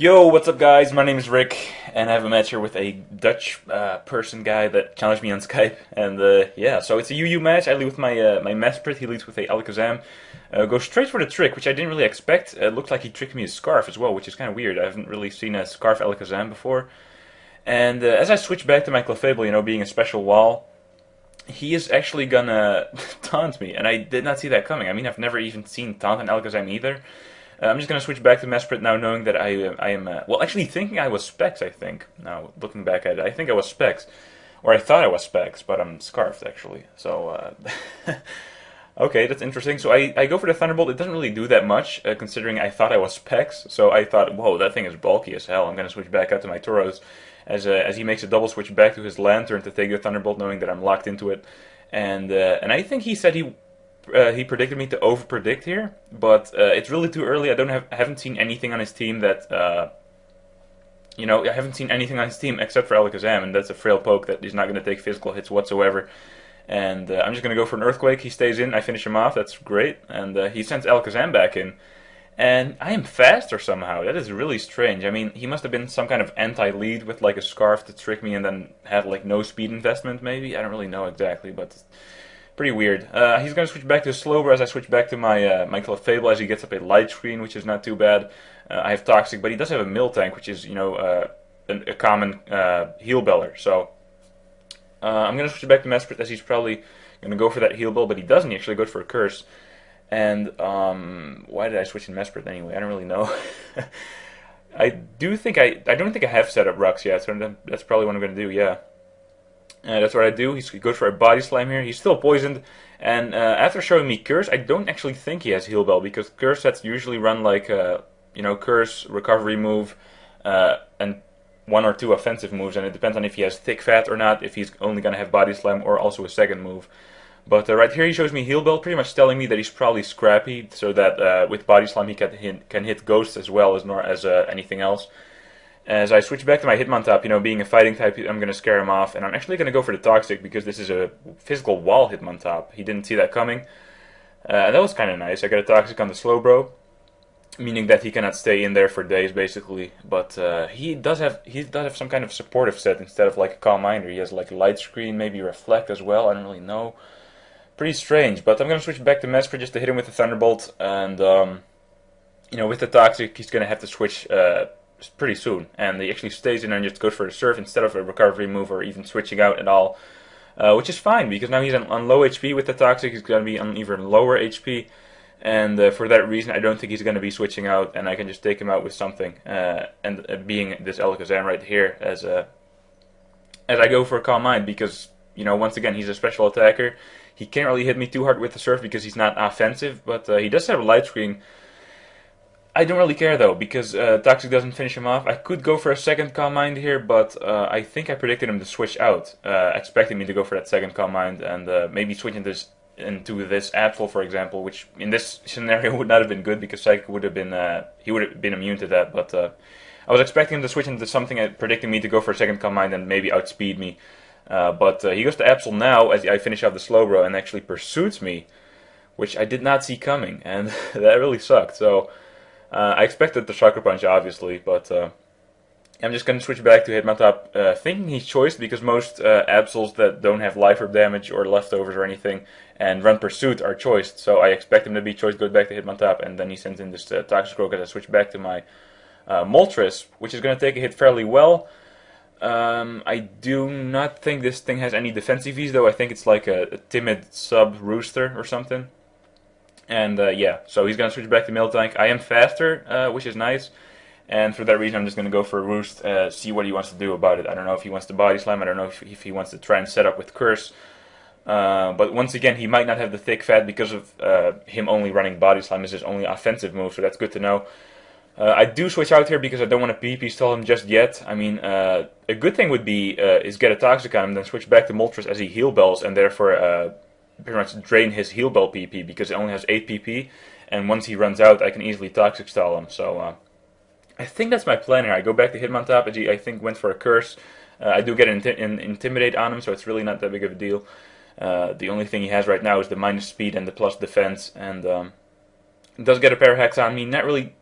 Yo, what's up, guys? My name is Rick, and I have a match here with a Dutch person guy that challenged me on Skype. And yeah, so it's a UU match. I lead with my MoshPit. He leads with a Alakazam. Go straight for the trick, which I didn't really expect. It looked like he tricked me a Scarf as well, which is kind of weird. I haven't really seen a Scarf Alakazam before. And as I switch back to my Clefable, being a special wall, he is actually gonna taunt me, and I did not see that coming. I mean, I've never even seen taunt on Alakazam either. I'm just gonna switch back to MoshPit now, knowing that I am well, actually thinking I was Specs. I think now looking back at it, I think I was Specs, or I thought I was Specs, but I'm Scarfed actually. So okay, that's interesting. So I go for the Thunderbolt. It doesn't really do that much, considering I thought I was Specs. So I thought, whoa, that thing is bulky as hell. I'm gonna switch back out to my Tauros, as he makes a double switch back to his Lantern to take the Thunderbolt, knowing that I'm locked into it. And I think he said he predicted me to over-predict here, but it's really too early. I haven't seen anything on his team that I haven't seen anything on his team except for Alakazam, and that's a frail poke that is not going to take physical hits whatsoever. And I'm just going to go for an Earthquake. He stays in. I finish him off. That's great. And he sends Alakazam back in. And I am faster somehow. That is really strange. I mean, he must have been some kind of anti-lead with like a Scarf to trick me and then had like no speed investment maybe. I don't really know exactly, but pretty weird. He's going to switch back to Slowbro as I switch back to my Clefable as he gets up a Light Screen, which is not too bad. I have Toxic, but he does have a Miltank, which is, a common Heal Beller. So I'm going to switch back to MoshPit as he's probably going to go for that Heal Bell, but he doesn't. He actually goes for a Curse. And why did I switch in MoshPit anyway? I don't really know. I don't think I have set up Rocks yet, so that's probably what I'm going to do, yeah. That's what I do. He goes for a Body Slam here. He's still poisoned. And after showing me Curse, I don't actually think he has Heal Bell, because Curse sets usually run like, Curse, Recovery move, and one or two offensive moves, and it depends on if he has Thick Fat or not, if he's only going to have Body Slam or also a second move. But right here he shows me Heal Bell, pretty much telling me that he's probably scrappy, so that with Body Slam he can hit Ghosts as well as anything else. As I switch back to my Hitmontop, being a fighting type, I'm going to scare him off, and I'm actually going to go for the Toxic because this is a physical wall Hitmontop. He didn't see that coming. That was kind of nice. I got a Toxic on the Slowbro, meaning that he cannot stay in there for days, basically. But he does have some kind of supportive set instead of like a Calm Minder. He has like a Light Screen, maybe Reflect as well. I don't really know. Pretty strange. But I'm going to switch back to MoshPit just to hit him with the Thunderbolt, and with the Toxic, he's going to have to switch pretty soon, and he actually stays in and just goes for a Surf instead of a Recovery move or even switching out at all, which is fine because now he's on low HP with the Toxic. He's going to be on even lower HP, and for that reason I don't think he's going to be switching out, and I can just take him out with something, and being this Alakazam right here as I go for a Calm Mind because once again he's a special attacker. He can't really hit me too hard with the Surf because he's not offensive, but he does have a Light Screen. I don't really care though, because Toxic doesn't finish him off. I could go for a second Calm Mind here, but I think I predicted him to switch out, expecting me to go for that second Calm Mind and maybe switch into this Absol, for example, which in this scenario would not have been good because Psychic would have been he would have been immune to that. But I was expecting him to switch into something, predicting me to go for a second Calm Mind and maybe outspeed me. But he goes to Absol now as I finish out the Slowbro and actually pursues me, which I did not see coming, and that really sucked. So I expected the Sucker Punch, obviously, but I'm just going to switch back to Hitmontop, thinking he's choiced because most Absols that don't have Life Orb damage or leftovers or anything and run Pursuit are choiced, so I expect him to be choiced, goes back to Hitmontop, and then he sends in this Toxic Croak as I switch back to my Moltres, which is going to take a hit fairly well. I do not think this thing has any defensive Vs, though. I think it's like a timid sub-Rooster or something. And yeah, so he's going to switch back to Miltank. I am faster, which is nice. And for that reason, I'm just going to go for a Roost, see what he wants to do about it. I don't know if he wants to Body Slam. I don't know if he wants to try and set up with Curse. But once again, he might not have the Thick Fat because of him only running Body Slam is his only offensive move, so that's good to know. I do switch out here because I don't want to PP stall him just yet. I mean, a good thing would be is get a Toxic on him, then switch back to Moltres as he Heal Bells, and therefore pretty much drain his Heal Bell PP because it only has 8 PP, and once he runs out, I can easily Toxic stall him. So I think that's my plan here. I go back to Hitmontop as he, I think, went for a Curse. I do get an Intimidate on him, so it's really not that big of a deal. The only thing he has right now is the minus speed and the plus defense, and does get a pair of hacks on me. Not really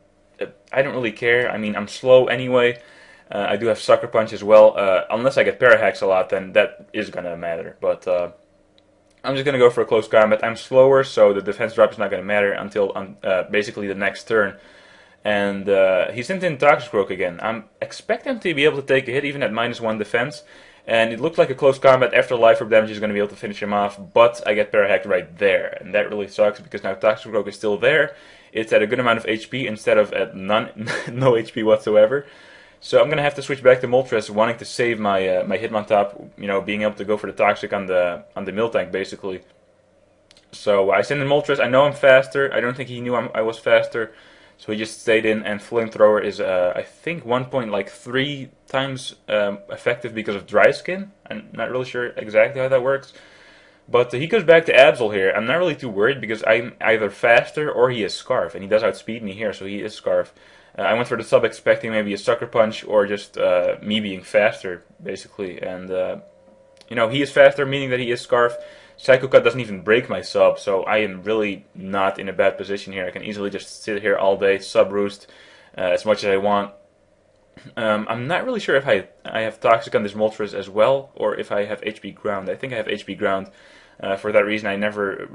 I don't really care. I mean, I'm slow anyway. I do have Sucker Punch as well. Unless I get Parahacks a lot, then that is gonna matter. But I'm just gonna go for a close combat. I'm slower, so the defense drop is not gonna matter until basically the next turn. And he sent in Toxicroak again. I'm expecting him to be able to take a hit even at -1 defense. And it looked like a close combat. After Life Orb damage, he's going to be able to finish him off. But I get Parahacked right there. And that really sucks because now Toxicroak is still there. It's at a good amount of HP instead of at none, no HP whatsoever. So I'm going to have to switch back to Moltres, wanting to save my my Hitmontop, you know, being able to go for the Toxic on the Miltank, basically. So I send in Moltres. I know I'm faster. I don't think he knew I was faster. So he just stayed in, and Flamethrower is, I think, 1.3 times effective because of Dry Skin. I'm not really sure exactly how that works. But he goes back to Absol here. I'm not really too worried because I'm either faster or he is Scarf. And he does outspeed me here, so he is Scarf. I went for the sub expecting maybe a Sucker Punch or just me being faster, basically. And, you know, he is faster, meaning that he is Scarf. Psycho Cut doesn't even break my sub, so I am really not in a bad position here. I can easily just sit here all day, sub roost as much as I want. I'm not really sure if I have Toxic on this Moltres as well, or if I have HP Ground. I think I have HP Ground. For that reason, I never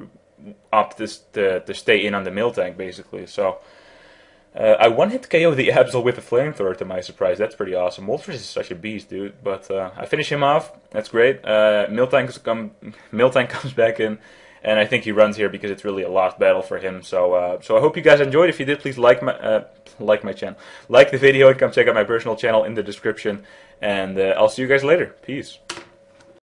opt to stay in on the Miltank, basically. So I one-hit KO the Absol with the Flamethrower, to my surprise. That's pretty awesome. Moltres is such a beast, dude. But I finish him off. That's great. Miltank comes back in, and I think he runs here because it's really a lost battle for him. So so I hope you guys enjoyed. If you did, please like my channel, like the video, and come check out my personal channel in the description. And I'll see you guys later. Peace.